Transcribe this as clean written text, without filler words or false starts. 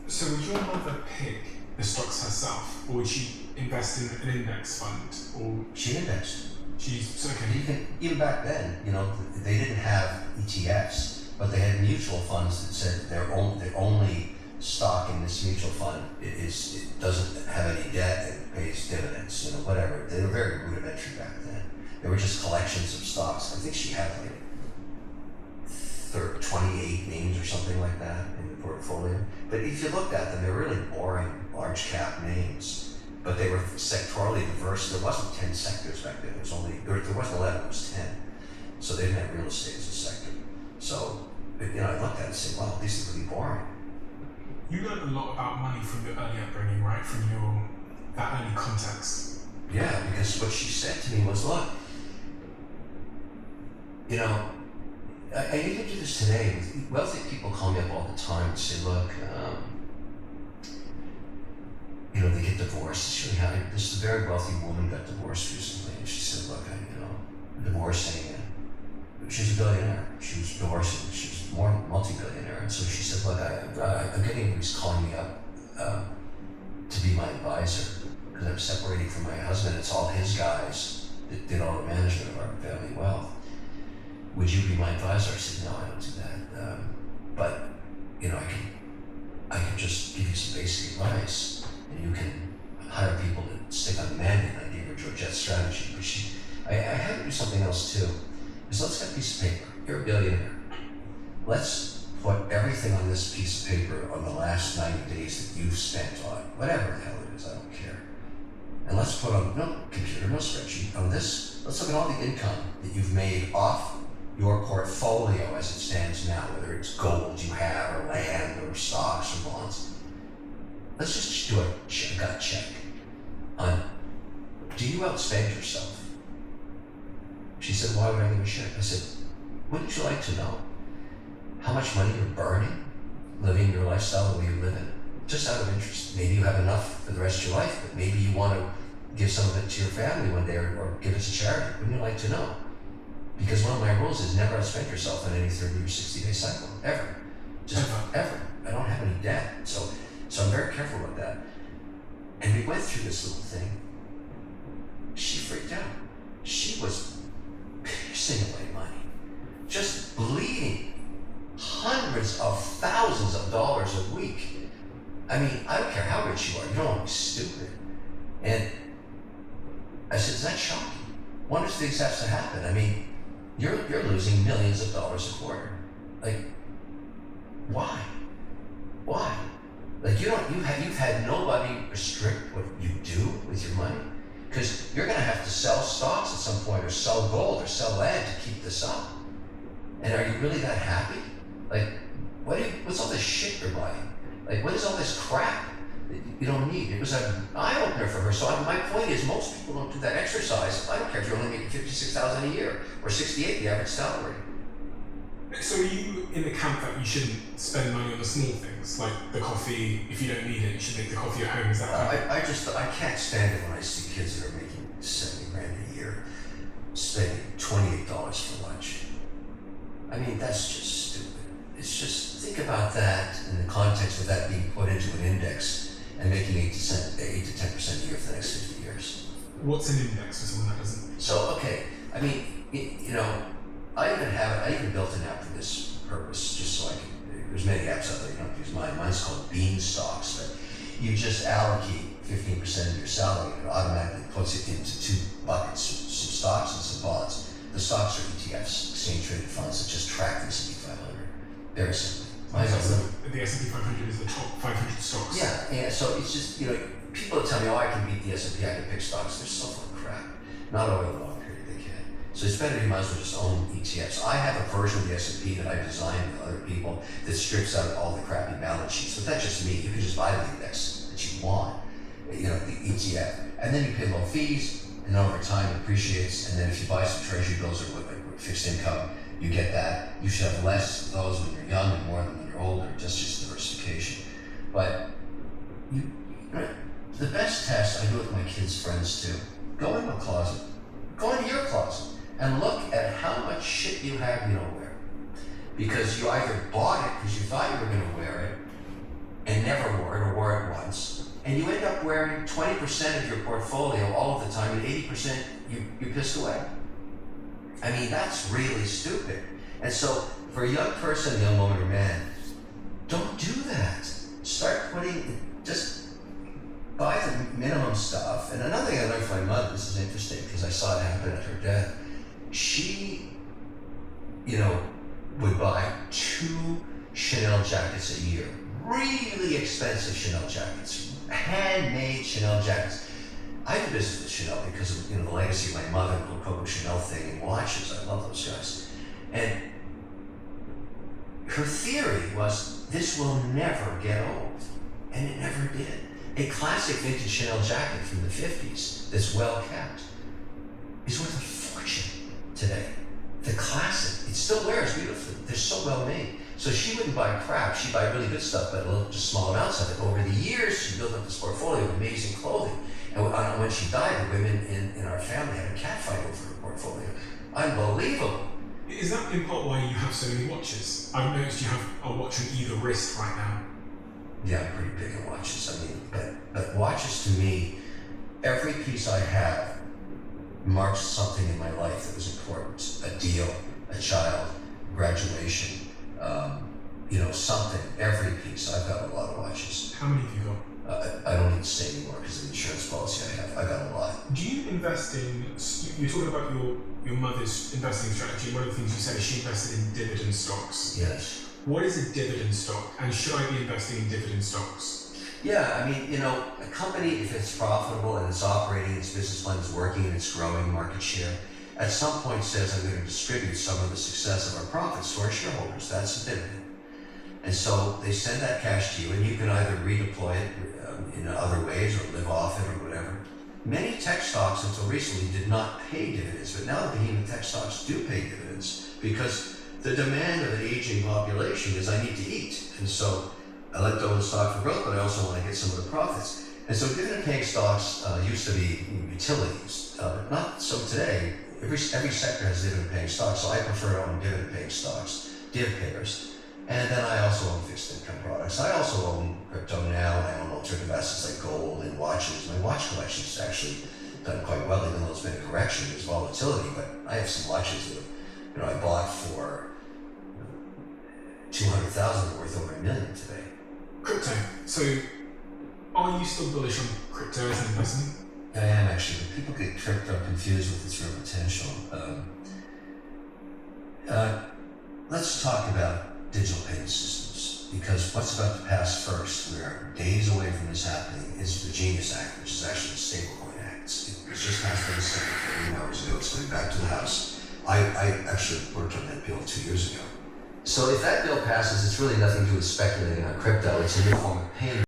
So would your mother pick the stocks herself, or would she invest in an index fund, or She indexed. she's okay? Even back then, they didn't have ETFs, but they had mutual funds that said their only stock in this mutual fund it doesn't have any debt and pays dividends, whatever. They were very rudimentary back then. They were just collections of stocks. I think she had like 28 names or something like that in the portfolio. But if you looked at them, they were really boring, large cap names. But they were sectorally diverse. There wasn't 10 sectors back then. There wasn't 11, it was 10. So they didn't have real estate as a sector. So, I looked at it and said, wow, these are really boring. You learned a lot about money from your early upbringing, right? From that early context. Yeah, because what she said to me was, look, I even do this today. Wealthy people call me up all the time and say, look, they get divorced. It's really hard. This very wealthy woman got divorced recently, and she said, look, divorcing, she's a billionaire. She was divorcing, she was more multi-billionaire. And so she said, look, I'm getting, he's calling me up to be my advisor because I'm separating from my husband. It's all his guys that did all the management of our family wealth. Would you be my advisor? I said, no, I don't do that. But, I can just give you some basic advice, and you can hire people to stick on the mandate. I gave her Georgette's strategy, but I had to do something else too. Is let's get a piece of paper. You're a billionaire. Let's put everything on this piece of paper on the last 90 days that you've spent on whatever the hell it is, I don't care. And let's put on, no computer, no spreadsheet, on this, let's look at all the income that you've made off your portfolio as it stands now, whether it's gold you have, or land, or stocks, or bonds. Let's just do a gut check on, do you outspend yourself? She said, why would I give a shit? I said, wouldn't you like to know how much money you're burning living your lifestyle the way you live it? Just out of interest. Maybe you have enough for the rest of your life, but maybe you want to give some of it to your family one day, or give it to charity. Wouldn't you like to know? Because one of my rules is never outspend yourself on any 30 or 60-day cycle, ever. Just ever. I don't have any debt. So I'm very careful with that. And we went through this little thing. She freaked out. She was pissing away money. Just bleeding hundreds of thousands of dollars a week. I mean, I don't care how rich you are. You don't want to be stupid. And I said, is that shocking? One of the things has to happen. I mean, you're losing millions of dollars a quarter. Like, why? Why? Like, you've had nobody restrict what you do with your money, because you're going to have to sell stocks at some point, or sell gold, or sell land to keep this up. And are you really that happy? Like, what's all this shit you're buying? Like, what is all this crap that you don't need? It was an eye-opener for her. So my point is, most people don't do that exercise. I don't care if you're only making $56,000 a year, or $68,000, the average salary. So are you in the camp that you shouldn't spend money on the small things, like the coffee? If you don't need it, you should make the coffee at home. Is that I can't stand it when I see kids that are making $70,000 a year spending $28 for lunch. I mean, that's just stupid. It's just, think about that in the context of that being put into an index and making 8 to 10% a year for the next 50 years. What's an index for someone that doesn't? So, okay, I mean, I even built an app for this purpose, just so I can, there's many apps out there, you don't have to use mine. Mine's called Bean Stocks, but you just allocate 15% of your salary, and it automatically puts it into two buckets, some stocks and some bonds. The stocks are ETFs, exchange traded funds that just track the S&P 500. Very simple. The S&P 500 is the top 500 stocks. Yeah, so it's just, people tell me, I can beat the S&P, I can pick stocks. They're so full of crap. Not over a long period they can. So it's better, you might as well just own ETFs. I have a version of the S&P that I designed with other people that strips out all the crappy balance sheets. But that's just me. You can just buy the index that you want, the ETF. And then you pay low fees, and over time it appreciates. And then if you buy some treasury bills or fixed income, you get that. You should have less of those when you're young and more than when you're older, just diversification. But the best test I do with my kids' friends too. Go into a closet. Go into your closet and look at how much shit you have you don't wear. Because you either bought it because you thought you were going to wear it, and never wore it or wore it once, and you end up wearing 20% of your portfolio all of the time, and 80% you pissed away. I mean, that's really stupid. And so, for a young person, young woman, or man, don't do that. Start just buy the minimum stuff. And another thing I learned from my mother, this is interesting because I saw it happen at her death. She, would buy 2 Chanel jackets a year. Really expensive Chanel jackets. Handmade Chanel jackets. I do business with Chanel because of the legacy of my mother, the little Coco Chanel thing, and watches. I love those guys. And her theory was this will never get old. And it never did. A classic vintage Chanel jacket from the 50s that's well kept is worth a fortune today. The classic, it still wears beautifully. They're so well made. So she wouldn't buy crap. She'd buy really good stuff, but just small amounts of it. Over the years, she built up this portfolio of amazing clothing. And when she died, the women in our family had a catfight over her portfolio. Unbelievable. Is that in part why you have so many watches? I've noticed you have a watch on either wrist right now. Yeah, I'm pretty big in watches. I mean, but watches to me, every piece I have marks something in my life that was important. A deal, a child, graduation, something. Every piece. I've got a lot of watches. How many have you got? I don't need to say anymore because of the insurance policy I have. I got a lot. Do you invest in? You're talking about your mother's investing strategy. One of the things you said is she invested in dividend stocks. Yes. What is a dividend stock, and should I be investing in dividend stocks? Yeah, I mean, a company, if it's profitable and it's operating, its business plan is working, and it's growing market share, at some point says, I'm going to distribute some of the success of our profits to our shareholders. That's a dividend. And so they send that cash to you, and you can either redeploy it in other ways or live off it or whatever. Many tech stocks until recently did not pay dividends, but now the behemoth tech stocks do pay dividends because the demand of an aging population is I need to eat. And so I let go of the stock for growth, but I also want to get some of the profits. And so dividend-paying stocks used to be utilities, not so today. Every sector has dividend-paying stocks, so I prefer to own dividend-paying stocks, div payers. And then I also own fixed income products. I also own crypto now, and I own alternative assets like gold and watches. My watch collection has actually done quite well, even though it's been a correction. There's volatility, but I have some watches that I bought for $200,000 worth over $1 million today. Crypto. So, are you still bullish on crypto as an investment? I am actually. People get crypto confused with its real potential. Let's talk about digital payment systems, because what's about to pass first, we're days away from this happening, is the Genius Act, which is actually a stablecoin act. It was just passed by the Senate 30 hours ago. It's going back to the House. I actually worked on that bill 2 years ago. So if that bill passes, it's really nothing to do with speculating on crypto. It's a new form of payment.